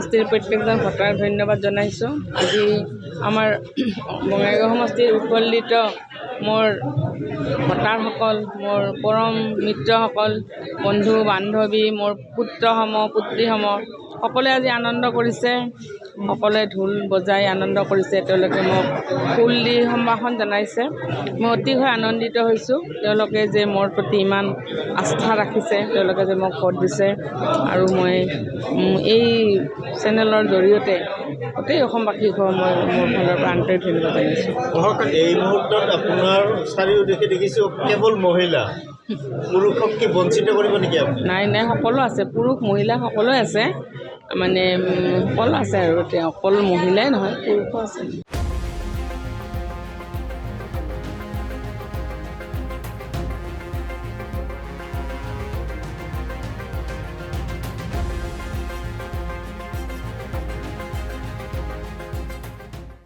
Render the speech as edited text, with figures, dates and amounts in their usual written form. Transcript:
সমষ্টিৰ প্ৰত্যেকজন ভোটাৰক ধন্যবাদ জনাইছোঁ। আজি আমাৰ বঙাইগাঁও সমষ্টিৰ উৎফুল্লিত মোৰ ভোটাৰসকল, মোৰ পৰম মিত্ৰসকল, বন্ধু বান্ধৱী, মোৰ পুত্ৰসম পুত্ৰীসম সকলোৱে আজি আনন্দ কৰিছে। সকলোৱে ঢোল বজাই আনন্দ কৰিছে। তেওঁলোকে মোক ফুল দি সম্ভাষণ জনাইছে। মই অতিশয় আনন্দিত হৈছোঁ। তেওঁলোকে যে মোৰ প্ৰতি ইমান আস্থা ৰাখিছে, তেওঁলোকে যে মোক ভোট দিছে, আৰু মই এই চেনেলৰ জৰিয়তে গোটেই অসমবাসীক মই মোৰ ফালৰ পৰা আন্তৰিক ধন্যবাদ জনাইছোঁ। এই মুহূৰ্তত আপোনাৰ চাৰিওদিশে দেখিছোঁ কেৱল মহিলা, পুৰুষক কি বঞ্চিত কৰিব নেকি? নাই নাই, সকলো আছে, পুৰুষ মহিলা সকলোৱে আছে, মানে সকলো আছে, আৰু অকল মহিলাই নহয়, পুৰুষো আছে।